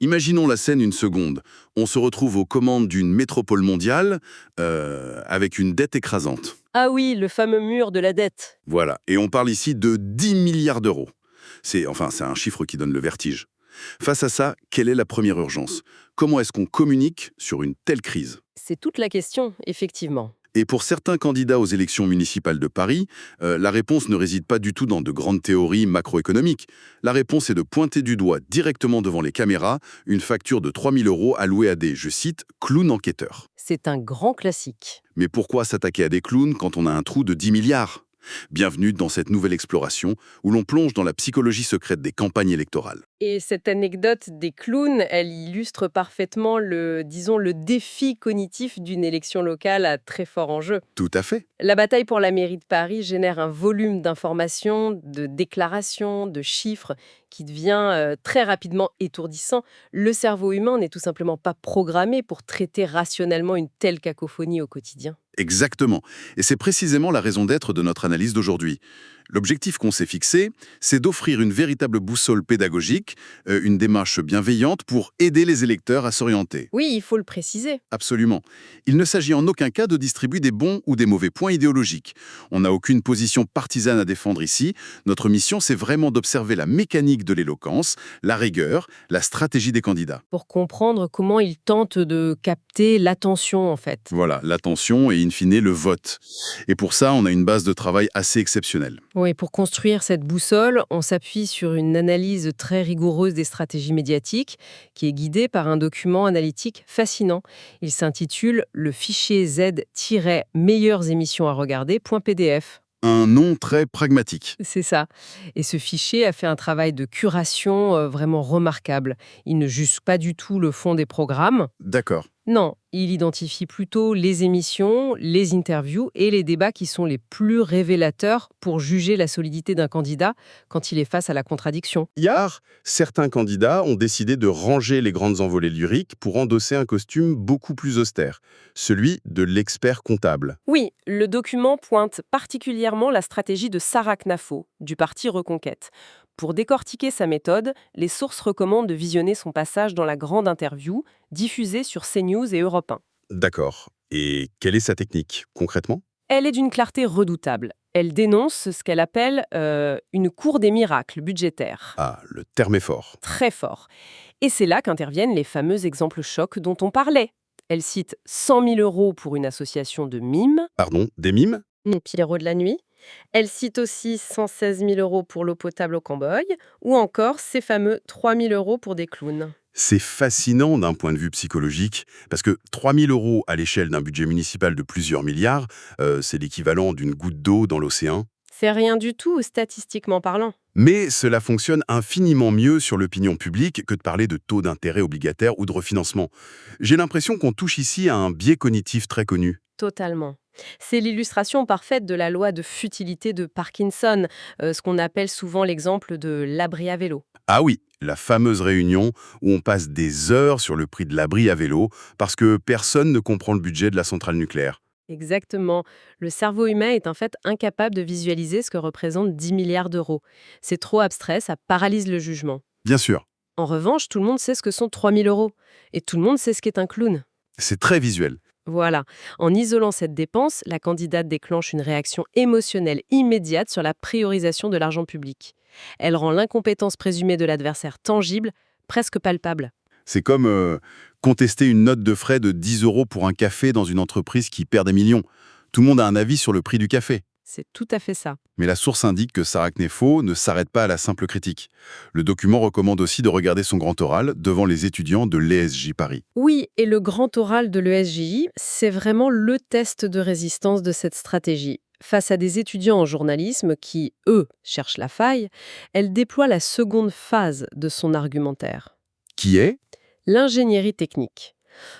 Imaginons la scène une seconde. On se retrouve aux commandes d'une métropole mondiale avec une dette écrasante. Ah oui, le fameux mur de la dette. Voilà. Et on parle ici de 10 milliards d'euros. C'est un chiffre qui donne le vertige. Face à ça, quelle est la première urgence? Comment est-ce qu'on communique sur une telle crise? C'est toute la question, effectivement. Et pour certains candidats aux élections municipales de Paris, la réponse ne réside pas du tout dans de grandes théories macroéconomiques. La réponse est de pointer du doigt directement devant les caméras une facture de 3 000 € allouée à des, je cite, clowns enquêteurs. C'est un grand classique. Mais pourquoi s'attaquer à des clowns quand on a un trou de 10 milliards? Bienvenue dans cette nouvelle exploration où l'on plonge dans la psychologie secrète des campagnes électorales. Et cette anecdote des clowns, elle illustre parfaitement disons, le défi cognitif d'une élection locale à très fort enjeu. Tout à fait. La bataille pour la mairie de Paris génère un volume d'informations, de déclarations, de chiffres qui devient très rapidement étourdissant. Le cerveau humain n'est tout simplement pas programmé pour traiter rationnellement une telle cacophonie au quotidien. Exactement. Et c'est précisément la raison d'être de notre analyse d'aujourd'hui. L'objectif qu'on s'est fixé, c'est d'offrir une véritable boussole pédagogique, une démarche bienveillante pour aider les électeurs à s'orienter. Oui, il faut le préciser. Absolument. Il ne s'agit en aucun cas de distribuer des bons ou des mauvais points idéologiques. On n'a aucune position partisane à défendre ici. Notre mission, c'est vraiment d'observer la mécanique de l'éloquence, la rigueur, la stratégie des candidats. Pour comprendre comment ils tentent de capter l'attention, en fait. Voilà, l'attention et in fine le vote. Et pour ça, on a une base de travail assez exceptionnelle. Oui, pour construire cette boussole, on s'appuie sur une analyse très rigoureuse des stratégies médiatiques qui est guidée par un document analytique fascinant. Il s'intitule le fichier Z-meilleures émissions à regarder.pdf. Un nom très pragmatique. C'est ça. Et ce fichier a fait un travail de curation vraiment remarquable. Il ne juge pas du tout le fond des programmes. D'accord. Non, il identifie plutôt les émissions, les interviews et les débats qui sont les plus révélateurs pour juger la solidité d'un candidat quand il est face à la contradiction. Hier, certains candidats ont décidé de ranger les grandes envolées lyriques pour endosser un costume beaucoup plus austère, celui de l'expert comptable. Oui, le document pointe particulièrement la stratégie de Sarah Knafo, du parti Reconquête. Pour décortiquer sa méthode, les sources recommandent de visionner son passage dans la grande interview, diffusée sur CNews et Europe 1. D'accord. Et quelle est sa technique, concrètement? Elle est d'une clarté redoutable. Elle dénonce ce qu'elle appelle une cour des miracles budgétaires. Ah, le terme est fort. Très fort. Et c'est là qu'interviennent les fameux exemples chocs dont on parlait. Elle cite 100 000 € pour une association de mimes, Pardon, des mimes? Pierrot de la nuit. Elle cite aussi 116 000 € pour l'eau potable au Cambodge, ou encore ces fameux 3 000 € pour des clowns. C'est fascinant d'un point de vue psychologique, parce que 3 000 € à l'échelle d'un budget municipal de plusieurs milliards, c'est l'équivalent d'une goutte d'eau dans l'océan. C'est rien du tout, statistiquement parlant. Mais cela fonctionne infiniment mieux sur l'opinion publique que de parler de taux d'intérêt obligataire ou de refinancement. J'ai l'impression qu'on touche ici à un biais cognitif très connu. Totalement. C'est l'illustration parfaite de la loi de futilité de Parkinson, ce qu'on appelle souvent l'exemple de l'abri à vélo. Ah oui, la fameuse réunion où on passe des heures sur le prix de l'abri à vélo parce que personne ne comprend le budget de la centrale nucléaire. Exactement. Le cerveau humain est en fait incapable de visualiser ce que représentent 10 milliards d'euros. C'est trop abstrait, ça paralyse le jugement. Bien sûr, En revanche, tout le monde sait ce que sont 3 000 €. Et tout le monde sait ce qu'est un clown. c'est très visuel. Voilà. En isolant cette dépense, la candidate déclenche une réaction émotionnelle immédiate sur la priorisation de l'argent public. Elle rend l'incompétence présumée de l'adversaire tangible, presque palpable. C'est comme contester une note de frais de 10 € pour un café dans une entreprise qui perd des millions. Tout le monde a un avis sur le prix du café. C'est tout à fait ça. Mais la source indique que Sarah Knefo ne s'arrête pas à la simple critique. Le document recommande aussi de regarder son grand oral devant les étudiants de l'ESJ Paris. Oui, et le grand oral de l'ESJI, c'est vraiment le test de résistance de cette stratégie. Face à des étudiants en journalisme qui, eux, cherchent la faille, elle déploie la seconde phase de son argumentaire. Qui est? L'ingénierie technique.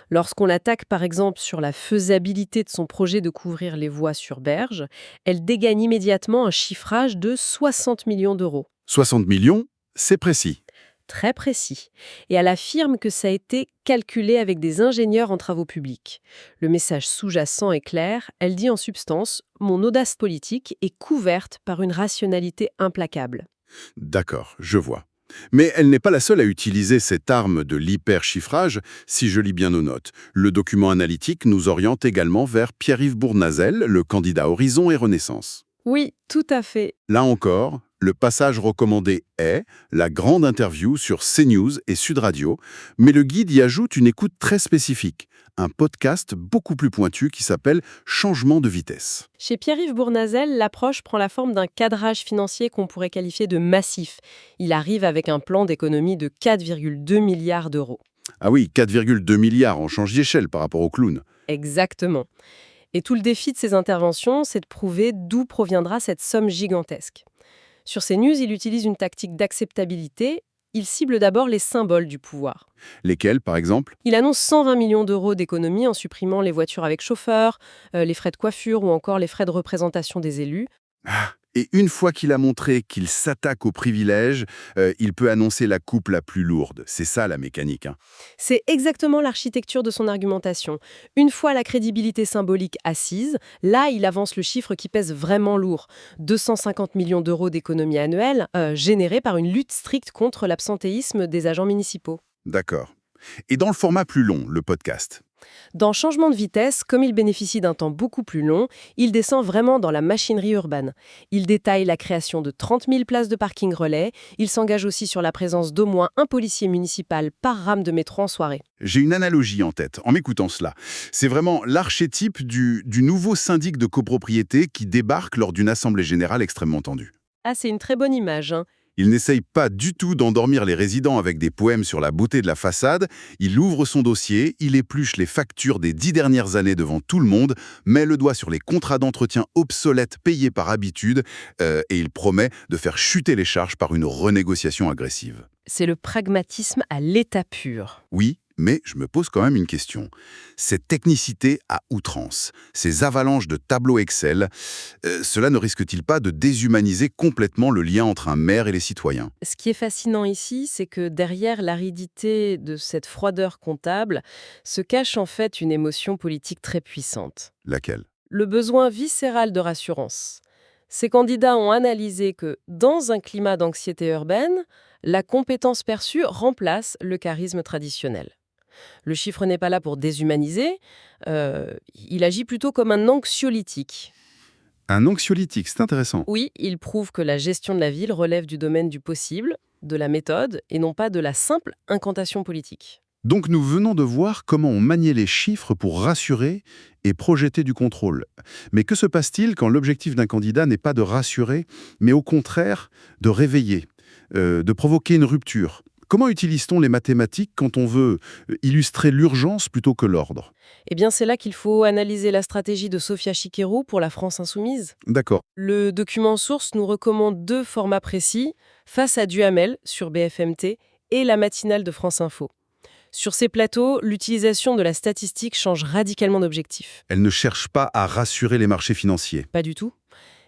Lorsqu'on l'attaque par exemple sur la faisabilité de son projet de couvrir les voies sur berge, elle dégagne immédiatement un chiffrage de 60 millions d'euros. 60 millions, c'est précis. Très précis. Et elle affirme que ça a été calculé avec des ingénieurs en travaux publics. Le message sous-jacent est clair. Elle dit en substance « Mon audace politique est couverte par une rationalité implacable ». D'accord, je vois. Mais elle n'est pas la seule à utiliser cette arme de l'hyperchiffrage, si je lis bien nos notes. Le document analytique nous oriente également vers Pierre-Yves Bournazel, le candidat Horizon et Renaissance. Oui, tout à fait. Là encore, le passage recommandé est la grande interview sur CNews et Sud Radio, mais le guide y ajoute une écoute très spécifique, un podcast beaucoup plus pointu qui s'appelle « Changement de vitesse Chez Pierre-Yves Bournazel, l'approche prend la forme d'un cadrage financier qu'on pourrait qualifier de massif. Il arrive avec un plan d'économie de 4,2 milliards d'euros. ». Ah oui, 4,2 milliards, on change d'échelle par rapport au clown. Exactement. Et tout le défi de ces interventions, c'est de prouver d'où proviendra cette somme gigantesque. Sur CNews, il utilise une tactique d'acceptabilité. Il cible d'abord les symboles du pouvoir. Lesquels, par exemple? Il annonce 120 millions d'euros d'économies en supprimant les voitures avec chauffeur, les frais de coiffure ou encore les frais de représentation des élus. Et une fois qu'il a montré qu'il s'attaque aux privilèges, il peut annoncer la coupe la plus lourde. C'est ça la mécanique. C'est exactement l'architecture de son argumentation. Une fois la crédibilité symbolique assise, là, il avance le chiffre qui pèse vraiment lourd. 250 millions d'euros d'économies annuelles générées par une lutte stricte contre l'absentéisme des agents municipaux. D'accord. Et dans le format plus long, le podcast? Dans Changement de vitesse, comme il bénéficie d'un temps beaucoup plus long, il descend vraiment dans la machinerie urbaine. Il détaille la création de 30 000 places de parking relais. Il s'engage aussi sur la présence d'au moins un policier municipal par rame de métro en soirée. J'ai une analogie en tête, en m'écoutant cela. C'est vraiment l'archétype du nouveau syndic de copropriété qui débarque lors d'une assemblée générale extrêmement tendue. Ah, c'est une très bonne image, hein. Il n'essaye pas du tout d'endormir les résidents avec des poèmes sur la beauté de la façade. Il ouvre son dossier, il épluche les factures des 10 dernières années devant tout le monde, met le doigt sur les contrats d'entretien obsolètes payés par habitude et il promet de faire chuter les charges par une renégociation agressive. C'est le pragmatisme à l'état pur. Oui, mais je me pose quand même une question. Cette technicité à outrance, ces avalanches de tableaux Excel, cela ne risque-t-il pas de déshumaniser complètement le lien entre un maire et les citoyens? Ce qui est fascinant ici, c'est que derrière l'aridité de cette froideur comptable se cache en fait une émotion politique très puissante. Laquelle? Le besoin viscéral de rassurance. Ces candidats ont analysé que, dans un climat d'anxiété urbaine, la compétence perçue remplace le charisme traditionnel. Le chiffre n'est pas là pour déshumaniser, il agit plutôt comme un anxiolytique. Un anxiolytique, c'est intéressant. Oui, il prouve que la gestion de la ville relève du domaine du possible, de la méthode, et non pas de la simple incantation politique. Donc nous venons de voir comment on maniait les chiffres pour rassurer et projeter du contrôle. Mais que se passe-t-il quand l'objectif d'un candidat n'est pas de rassurer, mais au contraire de réveiller, de provoquer une rupture? Comment utilise-t-on les mathématiques quand on veut illustrer l'urgence plutôt que l'ordre? Eh bien, c'est là qu'il faut analyser la stratégie de Sophia Chikero pour la France insoumise. D'accord. Le document source nous recommande 2 formats précis, face à Duhamel sur BFM-T et la matinale de France Info. Sur ces plateaux, l'utilisation de la statistique change radicalement d'objectif. Elle ne cherche pas à rassurer les marchés financiers. Pas du tout.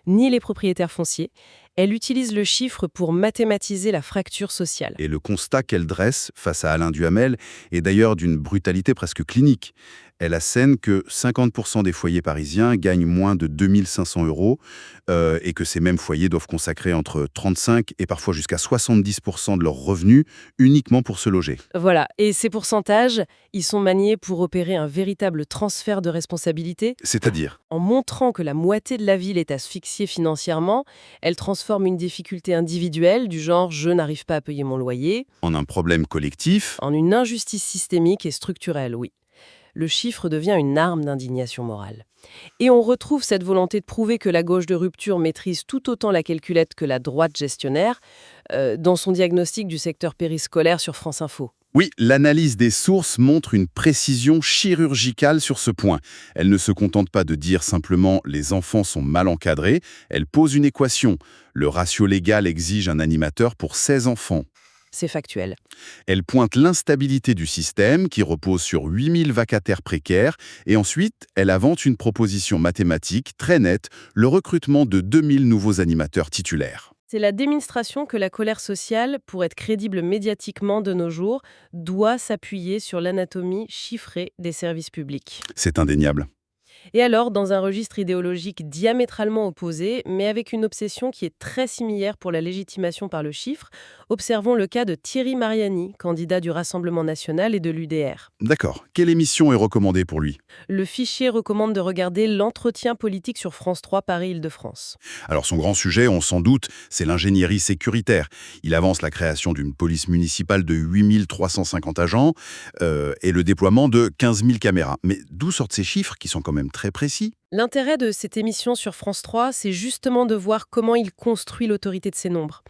Ni les propriétaires fonciers. Elle utilise le chiffre pour mathématiser la fracture sociale. Et le constat qu'elle dresse face à Alain Duhamel est d'ailleurs d'une brutalité presque clinique. Elle assène que 50% des foyers parisiens gagnent moins de 2 500 € et que ces mêmes foyers doivent consacrer entre 35 et parfois jusqu'à 70% de leurs revenus uniquement pour se loger. Voilà, et ces pourcentages, ils sont maniés pour opérer un véritable transfert de responsabilité. C'est-à-dire? En montrant que la moitié de la ville est asphyxiée financièrement, elle transforme une difficulté individuelle du genre « je n'arrive pas à payer mon loyer » En un problème collectif. en une injustice systémique et structurelle, oui. Le chiffre devient une arme d'indignation morale. Et on retrouve cette volonté de prouver que la gauche de rupture maîtrise tout autant la calculette que la droite gestionnaire dans son diagnostic du secteur périscolaire sur France Info. Oui, l'analyse des sources montre une précision chirurgicale sur ce point. Elle ne se contente pas de dire simplement « les enfants sont mal encadrés », elle pose une équation. Le ratio légal exige un animateur pour 16 enfants. C'est factuel. Elle pointe l'instabilité du système qui repose sur 8000 vacataires précaires et ensuite, elle invente une proposition mathématique très nette, le recrutement de 2000 nouveaux animateurs titulaires. C'est la démonstration que la colère sociale, pour être crédible médiatiquement de nos jours, doit s'appuyer sur l'anatomie chiffrée des services publics. C'est indéniable. Et alors, dans un registre idéologique diamétralement opposé, mais avec une obsession qui est très similaire pour la légitimation par le chiffre, observons le cas de Thierry Mariani, candidat du Rassemblement national et de l'UDR. D'accord. Quelle émission est recommandée pour lui? Le fichier recommande de regarder l'entretien politique sur France 3 Paris-Île-de-France. Alors son grand sujet, on s'en doute, c'est l'ingénierie sécuritaire. Il avance la création d'une police municipale de 8350 agents et le déploiement de 15 000 caméras. Mais d'où sortent ces chiffres qui sont quand même très précis? L'intérêt de cette émission sur France 3, c'est justement de voir comment il construit l'autorité de ces nombres.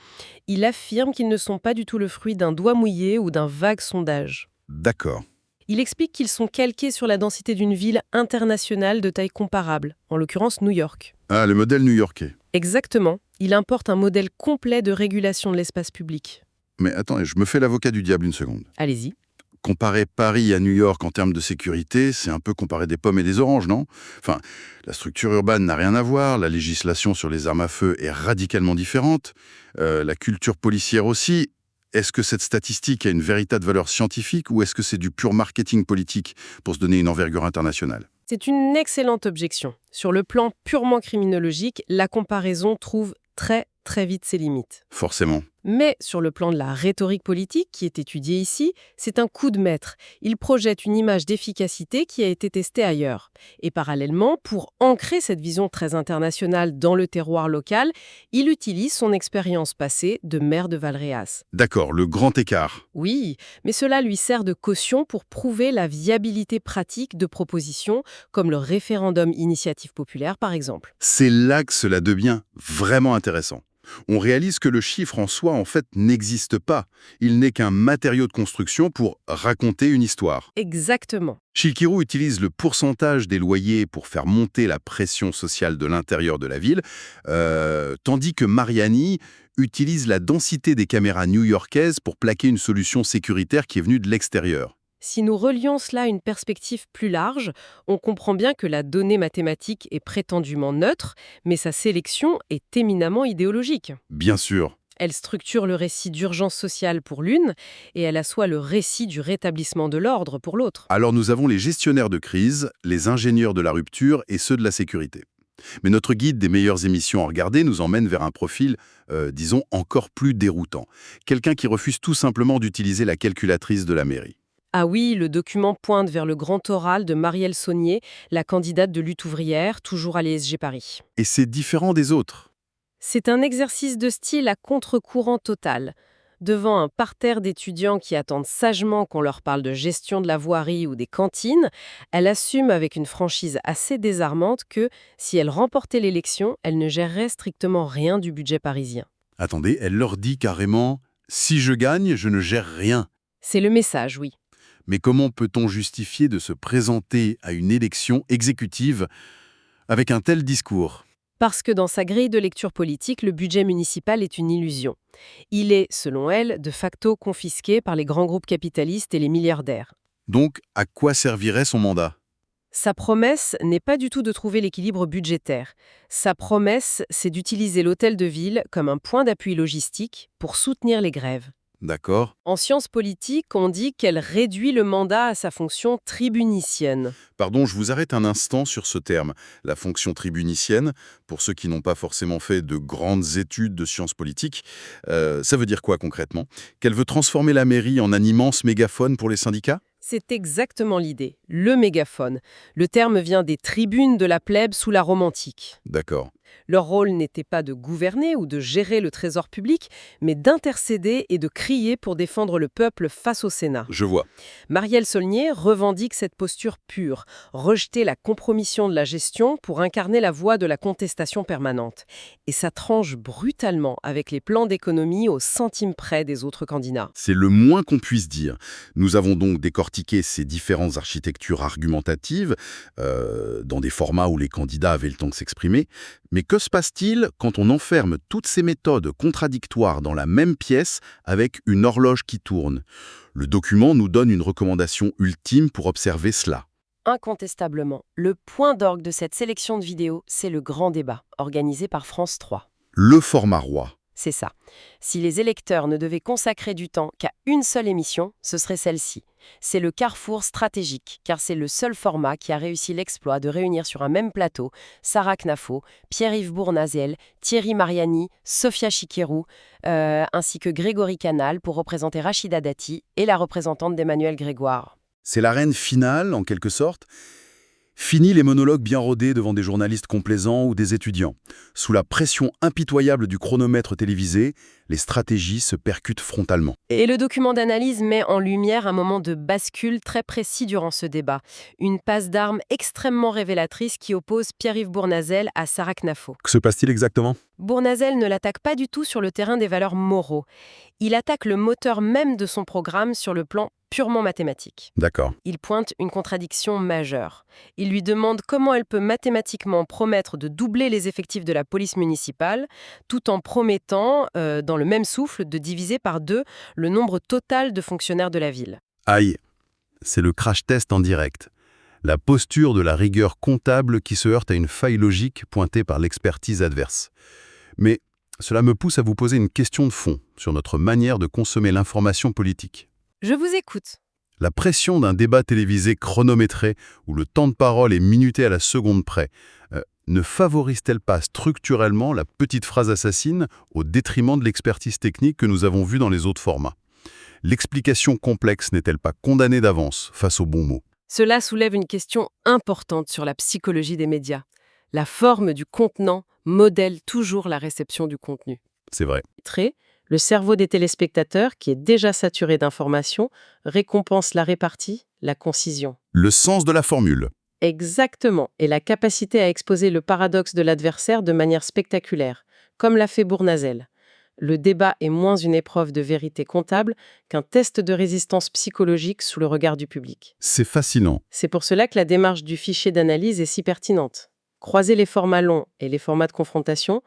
Il affirme qu'ils ne sont pas du tout le fruit d'un doigt mouillé ou d'un vague sondage. D'accord. Il explique qu'ils sont calqués sur la densité d'une ville internationale de taille comparable, en l'occurrence New York. Ah, le modèle new-yorkais. Exactement, il importe un modèle complet de régulation de l'espace public. Mais attends, je me fais l'avocat du diable une seconde. Allez-y. Comparer Paris à New York en termes de sécurité, c'est un peu comparer des pommes et des oranges, non? Enfin, la structure urbaine n'a rien à voir, la législation sur les armes à feu est radicalement différente, la culture policière aussi. Est-ce que cette statistique a une véritable valeur scientifique ou est-ce que c'est du pur marketing politique pour se donner une envergure internationale? C'est une excellente objection. Sur le plan purement criminologique, la comparaison trouve très vite ses limites. Forcément. Mais sur le plan de la rhétorique politique qui est étudiée ici, c'est un coup de maître. Il projette une image d'efficacité qui a été testée ailleurs. Et parallèlement, pour ancrer cette vision très internationale dans le terroir local, il utilise son expérience passée de maire de Valréas. D'accord, le grand écart. Oui, mais cela lui sert de caution pour prouver la viabilité pratique de propositions comme le référendum initiative populaire par exemple. C'est là que cela devient vraiment intéressant. On réalise que le chiffre en soi, en fait, n'existe pas. Il n'est qu'un matériau de construction pour raconter une histoire. Exactement. Chilkirou utilise le pourcentage des loyers pour faire monter la pression sociale de l'intérieur de la ville, tandis que Mariani utilise la densité des caméras new-yorkaises pour plaquer une solution sécuritaire qui est venue de l'extérieur. Si nous relions cela à une perspective plus large, on comprend bien que la donnée mathématique est prétendument neutre, mais sa sélection est éminemment idéologique. Bien sûr. Elle structure le récit d'urgence sociale pour l'une, et elle assoit le récit du rétablissement de l'ordre pour l'autre. Alors nous avons les gestionnaires de crise, les ingénieurs de la rupture et ceux de la sécurité. Mais notre guide des meilleures émissions à regarder nous emmène vers un profil, disons, encore plus déroutant. Quelqu'un qui refuse tout simplement d'utiliser la calculatrice de la mairie. Ah oui, le document pointe vers le grand oral de Marielle Saunier, la candidate de lutte ouvrière, toujours à l'ESG Paris. Et c'est différent des autres. C'est un exercice de style à contre-courant total. Devant un parterre d'étudiants qui attendent sagement qu'on leur parle de gestion de la voirie ou des cantines, elle assume avec une franchise assez désarmante que, si elle remportait l'élection, elle ne gérerait strictement rien du budget parisien. Attendez, elle leur dit carrément « si je gagne, je ne gère rien ». C'est le message, oui. Mais comment peut-on justifier de se présenter à une élection exécutive avec un tel discours? Parce que dans sa grille de lecture politique, le budget municipal est une illusion. Il est, selon elle, de facto confisqué par les grands groupes capitalistes et les milliardaires. Donc, à quoi servirait son mandat? Sa promesse n'est pas du tout de trouver l'équilibre budgétaire. Sa promesse, c'est d'utiliser l'hôtel de ville comme un point d'appui logistique pour soutenir les grèves. D'accord. En sciences politiques, on dit qu'elle réduit le mandat à sa fonction tribunicienne. Pardon, je vous arrête un instant sur ce terme. La fonction tribunicienne, pour ceux qui n'ont pas forcément fait de grandes études de sciences politiques, ça veut dire quoi concrètement? Qu'elle veut transformer la mairie en un immense mégaphone pour les syndicats? C'est exactement l'idée, le mégaphone. Le terme vient des tribunes de la plèbe sous la Rome antique. D'accord. Leur rôle n'était pas de gouverner ou de gérer le trésor public, mais d'intercéder et de crier pour défendre le peuple face au Sénat. Je vois. Marielle Saunier revendique cette posture pure, rejeter la compromission de la gestion pour incarner la voie de la contestation permanente. Et ça tranche brutalement avec les plans d'économie au centime près des autres candidats. C'est le moins qu'on puisse dire. Nous avons donc décortiqué ces différentes architectures argumentatives dans des formats où les candidats avaient le temps de s'exprimer. Mais que se passe-t-il quand on enferme toutes ces méthodes contradictoires dans la même pièce avec une horloge qui tourne? Le document nous donne une recommandation ultime pour observer cela. Incontestablement, le point d'orgue de cette sélection de vidéos, c'est le grand débat, organisé par France 3. Le format roi. C'est ça. Si les électeurs ne devaient consacrer du temps qu'à une seule émission, ce serait celle-ci. C'est le carrefour stratégique, car c'est le seul format qui a réussi l'exploit de réunir sur un même plateau Sarah Knafo, Pierre-Yves Bournazel, Thierry Mariani, Sophia Chikirou, ainsi que Grégory Canal pour représenter Rachida Dati et la représentante d'Emmanuel Grégoire. C'est l'arène finale, en quelque sorte. Fini les monologues bien rodés devant des journalistes complaisants ou des étudiants. Sous la pression impitoyable du chronomètre télévisé, les stratégies se percutent frontalement. Et le document d'analyse met en lumière un moment de bascule très précis durant ce débat. Une passe d'armes extrêmement révélatrice qui oppose Pierre-Yves Bournazel à Sarah Knafo. Que se passe-t-il exactement ? Bournazel ne l'attaque pas du tout sur le terrain des valeurs moraux. Il attaque le moteur même de son programme sur le plan purement mathématique. D'accord. Il pointe une contradiction majeure. Il lui demande comment elle peut mathématiquement promettre de doubler les effectifs de la police municipale, tout en promettant, dans le même souffle, de diviser par 2 le nombre total de fonctionnaires de la ville. Aïe, c'est le crash test en direct. La posture de la rigueur comptable qui se heurte à une faille logique pointée par l'expertise adverse. Mais cela me pousse à vous poser une question de fond sur notre manière de consommer l'information politique. Je vous écoute. La pression d'un débat télévisé chronométré, où le temps de parole est minuté à la seconde près, ne favorise-t-elle pas structurellement la petite phrase assassine au détriment de l'expertise technique que nous avons vue dans les autres formats ? L'explication complexe n'est-elle pas condamnée d'avance face aux bons mots ? Cela soulève une question importante sur la psychologie des médias. La forme du contenant modèle toujours la réception du contenu. C'est vrai. Le cerveau des téléspectateurs, qui est déjà saturé d'informations, récompense la répartie, la concision. Le sens de la formule. Exactement, et la capacité à exposer le paradoxe de l'adversaire de manière spectaculaire, comme l'a fait Bournazel. Le débat est moins une épreuve de vérité comptable qu'un test de résistance psychologique sous le regard du public. C'est fascinant. C'est pour cela que la démarche du fichier d'analyse est si pertinente. Croiser les formats longs et les formats de confrontation,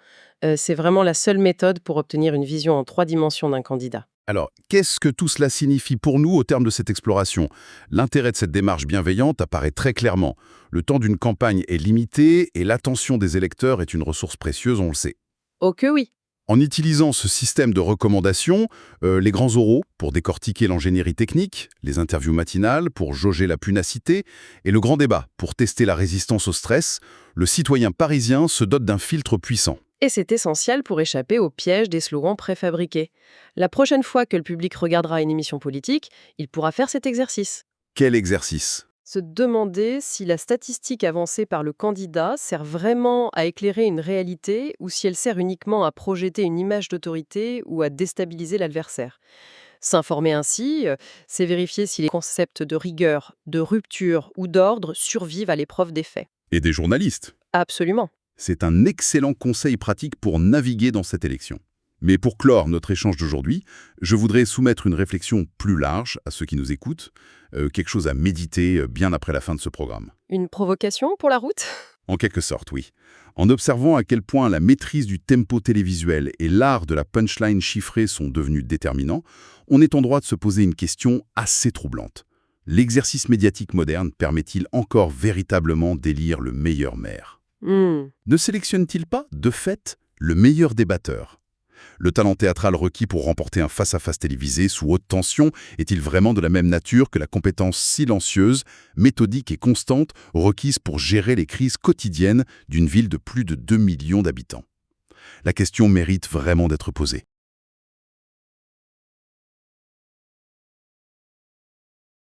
c'est vraiment la seule méthode pour obtenir une vision en 3 dimensions d'un candidat. Alors, qu'est-ce que tout cela signifie pour nous au terme de cette exploration ? L'intérêt de cette démarche bienveillante apparaît très clairement. Le temps d'une campagne est limité et l'attention des électeurs est une ressource précieuse, on le sait. Oh que oui! En utilisant ce système de recommandations, les grands oraux pour décortiquer l'ingénierie technique, les interviews matinales pour jauger la punacité et le grand débat pour tester la résistance au stress, le citoyen parisien se dote d'un filtre puissant. Et c'est essentiel pour échapper au piège des slogans préfabriqués. La prochaine fois que le public regardera une émission politique, il pourra faire cet exercice. Quel exercice ? Se demander si la statistique avancée par le candidat sert vraiment à éclairer une réalité ou si elle sert uniquement à projeter une image d'autorité ou à déstabiliser l'adversaire. S'informer ainsi, c'est vérifier si les concepts de rigueur, de rupture ou d'ordre survivent à l'épreuve des faits. Et des journalistes. Absolument. C'est un excellent conseil pratique pour naviguer dans cette élection. Mais pour clore notre échange d'aujourd'hui, je voudrais soumettre une réflexion plus large à ceux qui nous écoutent, quelque chose à méditer bien après la fin de ce programme. Une provocation pour la route ? En quelque sorte, oui. En observant à quel point la maîtrise du tempo télévisuel et l'art de la punchline chiffrée sont devenus déterminants, on est en droit de se poser une question assez troublante. L'exercice médiatique moderne permet-il encore véritablement d'élire le meilleur maire ? Ne sélectionne-t-il pas, de fait, le meilleur débatteur ? Le talent théâtral requis pour remporter un face-à-face télévisé sous haute tension est-il vraiment de la même nature que la compétence silencieuse, méthodique et constante requise pour gérer les crises quotidiennes d'une ville de plus de 2 millions d'habitants ? La question mérite vraiment d'être posée.